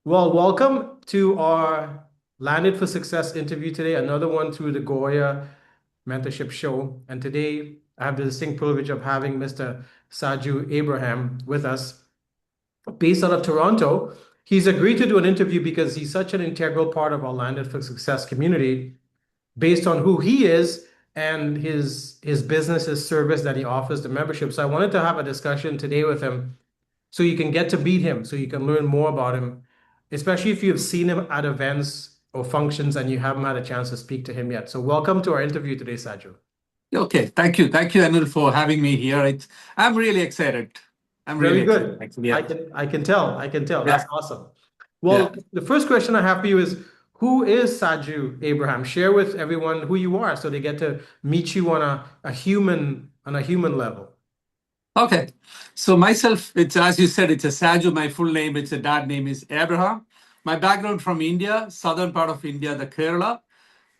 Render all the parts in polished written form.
Well, welcome to our Landed for Success interview today, another one through the Goya Mentorship Show. And today I have the distinct privilege of having Mr. Saju Abraham with us, based out of Toronto. He's agreed to do an interview because he's such an integral part of our Landed for Success community, based on who he is and his business, his service that he offers the membership. So I wanted to have a discussion today with him so you can get to meet him, so you can learn more about him, especially if you've seen him at events or functions and you haven't had a chance to speak to him yet. So welcome to our interview today, Saju. Okay, thank you. Thank you, Anil, for having me here. I'm really excited. I'm really Very excited, good. actually. I Yeah. can I can tell. I can tell. That's Yeah. awesome. Yeah. Well, the first question I have for you is, who is Saju Abraham? Share with everyone who you are so they get to meet you on a human level. Okay. So myself, it's as you said, it's a Saju. My full name, it's a dad name is Abraham. My background from India, southern part of India, the Kerala.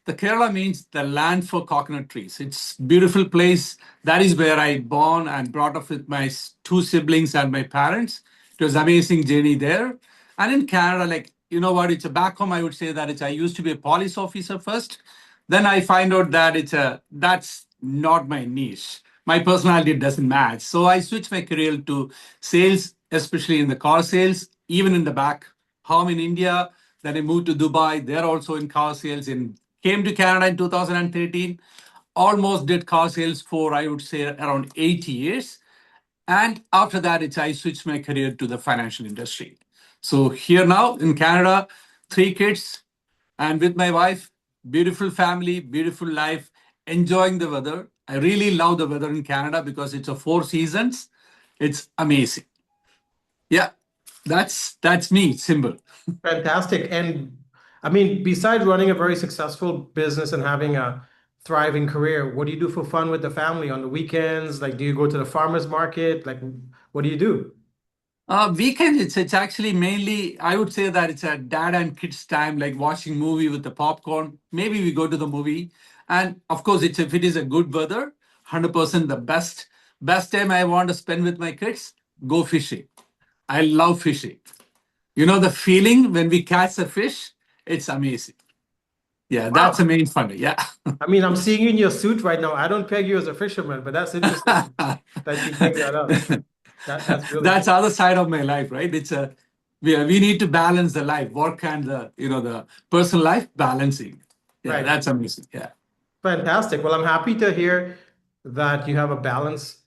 The Kerala means the land for coconut trees. It's beautiful place. That is where I born and brought up with my two siblings and my parents. It was amazing journey there. And in Canada, like you know what, it's a back home. I would say that it's I used to be a police officer first. Then I find out that that's not my niche. My personality doesn't match. So I switched my career to sales, especially in the car sales, even in the back home in India. Then I moved to Dubai. They're also in car sales. In came to Canada in 2013. Almost did car sales for I would say around 8 years. And after that, I switched my career to the financial industry. So here now in Canada, three kids, and with my wife, beautiful family, beautiful life, enjoying the weather. I really love the weather in Canada because it's a four seasons. It's amazing. Yeah, that's me. Simple. Fantastic. And I mean, besides running a very successful business and having a thriving career, what do you do for fun with the family on the weekends? Like, do you go to the farmer's market? Like, what do you do? Weekend, it's actually mainly I would say that it's a dad and kids time, like watching movie with the popcorn. Maybe we go to the movie, and of course, it's if it is a good weather, 100% the best time I want to spend with my kids. Go fishing. I love fishing. You know the feeling when we catch a fish, it's amazing. Yeah, that's the Wow. main fun. Yeah. I mean, I'm seeing you in your suit right now. I don't peg you as a fisherman, but that's interesting that you picked that up. That's really That's cool. the other side of my life, right? We need to balance the life, work and the personal life balancing. Yeah, Right. that's amazing. Yeah. Fantastic. Well, I'm happy to hear that you have a balanced,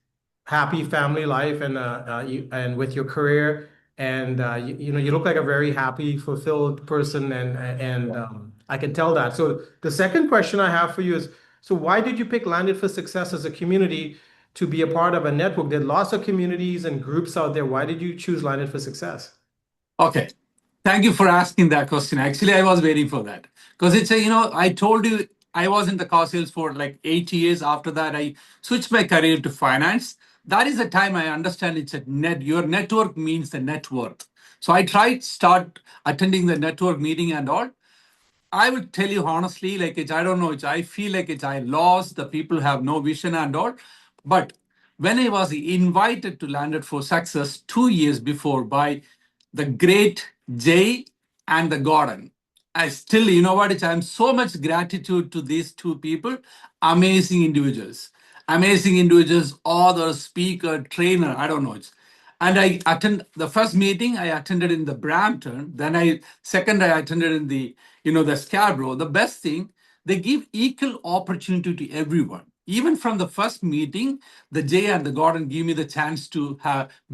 happy family life and with your career, and you look like a very happy, fulfilled person, and I can tell that. So the second question I have for you is, so why did you pick Landed for Success as a community to be a part of a network? There are lots of communities and groups out there. Why did you choose Landed for Success? Okay. Thank you for asking that question. Actually, I was waiting for that because I told you I was in the car sales for like 8 years. After that, I switched my career to finance. That is the time I understand it's a your network means the net worth. So I tried start attending the network meeting and all. I will tell you honestly, like I don't know, I feel like I lost. The people have no vision and all. But when I was invited to Landed for Success 2 years before by the great Jay and the Gordon, I still, you know what? I'm so much gratitude to these two people, amazing individuals, author, speaker, trainer. I don't know. And I attend the first meeting I attended in the Brampton. Then I attended in the Scarborough. The best thing, they give equal opportunity to everyone. Even from the first meeting, the Jay and the Gordon give me the chance to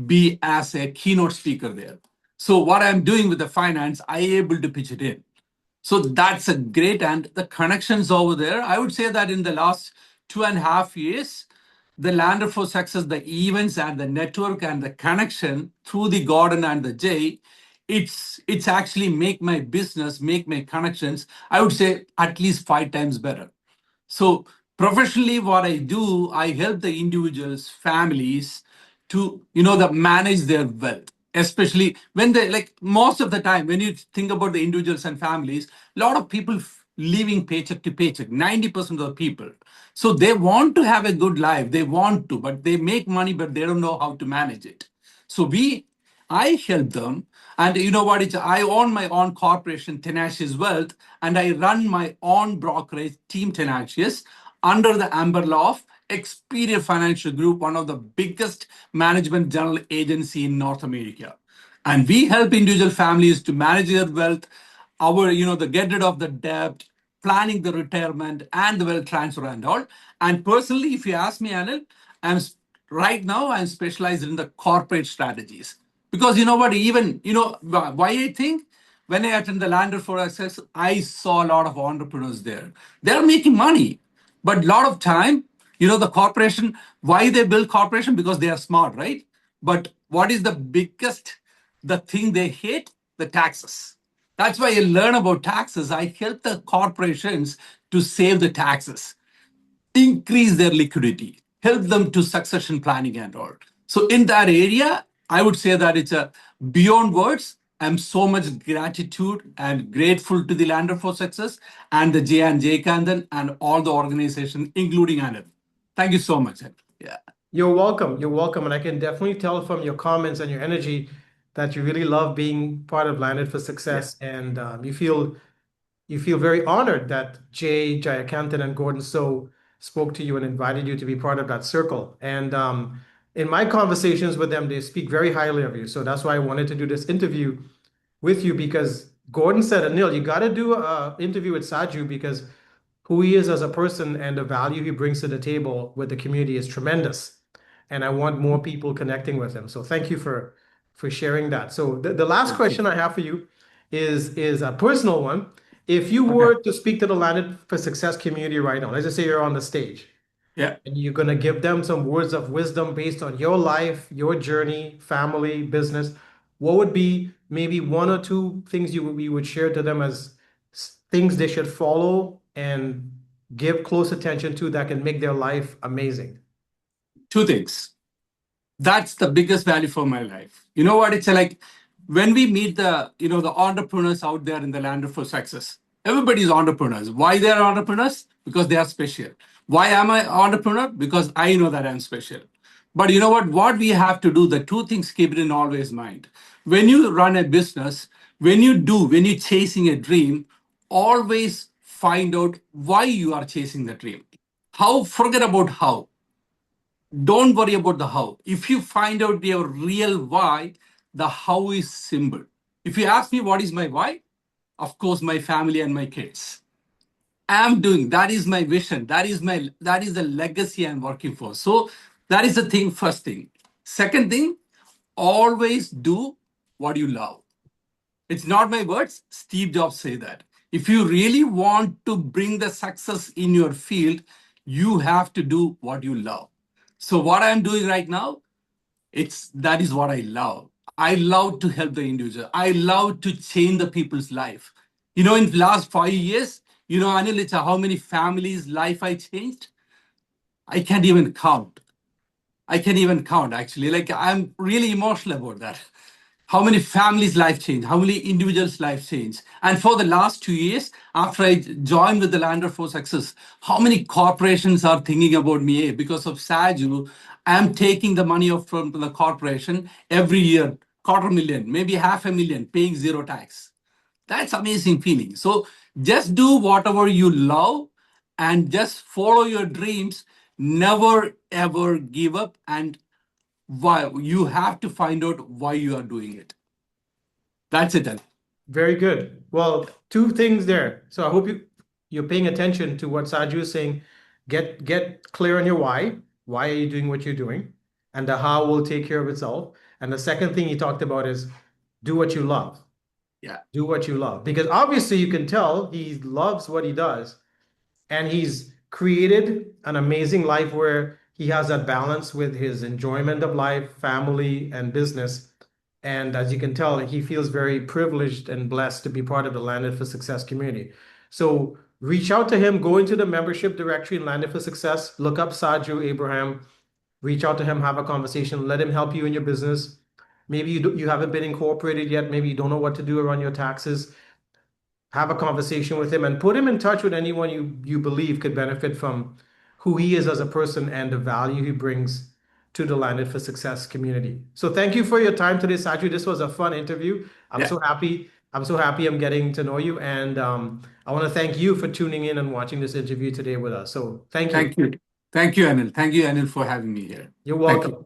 be as a keynote speaker there. So what I'm doing with the finance, I able to pitch it in. So that's a great, and the connections over there. I would say that in the last 2.5 years, the Lander for Success, the events and the network and the connection through the Gordon and the J, it's actually make my business, make my connections. I would say at least 5 times better. So professionally, what I do, I help the individuals, families to the manage their wealth, especially when they like most of the time when you think about the individuals and families, a lot of people living paycheck to paycheck, 90% of the people. So they want to have a good life, they want to, but they make money, but they don't know how to manage it. So we I help them. And you know what? I own my own corporation, Tenacious Wealth, and I run my own brokerage, Team Tenacious, under the umbrella of Experior Financial Group, one of the biggest management general agency in North America. And we help individual families to manage their wealth, the get rid of the debt, planning the retirement and the wealth transfer and all. And personally, if you ask me, Anil, I'm right now I'm specialized in the corporate strategies. Because you know what, even why I think when I attend the Lander for Access, I saw a lot of entrepreneurs there. They're making money, but a lot of time, the corporation, why they build corporation? Because they are smart, right? But what is the thing they hate? The taxes. That's why I learn about taxes. I help the corporations to save the taxes, increase their liquidity, help them to succession planning and all. So in that area, I would say that it's a beyond words. I'm so much gratitude and grateful to the Lander for Success and the J and J Kandan and all the organization, including Anand. Thank you so much. Yeah. You're welcome. You're welcome. And I can definitely tell from your comments and your energy that you really love being part of Landed for Yeah. Success. And you feel very honored that Jay Jayakantan and Gordon So spoke to you and invited you to be part of that circle. And in my conversations with them, they speak very highly of you. So that's why I wanted to do this interview with you because Gordon said, Anil, you got to do an interview with Saju because who he is as a person and the value he brings to the table with the community is tremendous. And I want more people connecting with him. So thank you for sharing that. So the last Thank you. question I have for you is a personal one. If you Okay. were to speak to the Landed for Success community right now, let's just say you're on the stage Yeah. and you're going to give them some words of wisdom based on your life, your journey, family, business, what would be maybe one or two things you would share to them as things they should follow and give close attention to that can make their life amazing? Two things. That's the biggest value for my life. You know what? It's like when we meet the entrepreneurs out there in the Land for Success. Everybody's entrepreneurs. Why they are entrepreneurs? Because they are special. Why am I entrepreneur? Because I know that I'm special. But you know what? What we have to do, the two things keep it in always mind. When you run a business, when you're chasing a dream, always find out why you are chasing the dream. How, forget about how. Don't worry about the how. If you find out your real why, the how is simple. If you ask me what is my why, of course, my family and my kids. I'm doing that is my vision. That is the legacy I'm working for. So that is the thing, first thing. Second thing, always do what you love. It's not my words. Steve Jobs say that. If you really want to bring the success in your field, you have to do what you love. So what I'm doing right now, it's that is what I love. I love to help the individual. I love to change the people's life. In the last 5 years, Anil, it's how many families' life I changed. I can't even count. I can even count actually. Like I'm really emotional about that. How many families' life change? How many individuals' life change? And for the last 2 years, after I joined with the Lander for Success, how many corporations are thinking about me? Because of Saju, I'm taking the money from the corporation every year, 250,000, maybe 500,000, paying zero tax. That's amazing feeling. So just do whatever you love and just follow your dreams. Never ever give up, and why you have to find out why you are doing it. That's it then. Very good. Well, two things there. So I hope you're paying attention to what Saju is saying. Get clear on your why. Why are you doing what you're doing? And the how will take care of itself. And the second thing he talked about is do what you love. Yeah. Do what you love. Because obviously you can tell he loves what he does. And he's created an amazing life where he has that balance with his enjoyment of life, family, and business. And as you can tell, he feels very privileged and blessed to be part of the Landed for Success community. So reach out to him, go into the membership directory in Landed for Success, look up Saju Abraham, reach out to him, have a conversation, let him help you in your business. Maybe you haven't been incorporated yet, maybe you don't know what to do around your taxes. Have a conversation with him and put him in touch with anyone you believe could benefit from who he is as a person and the value he brings to the Landed for Success community. So thank you for your time today, Saju. This was a fun interview. I'm Yeah. so happy. I'm so happy I'm getting to know you. And I want to thank you for tuning in and watching this interview today with us. So thank you. Thank you. Thank you, Anil. Thank you, Anil, for having me here. You're Thank you. welcome.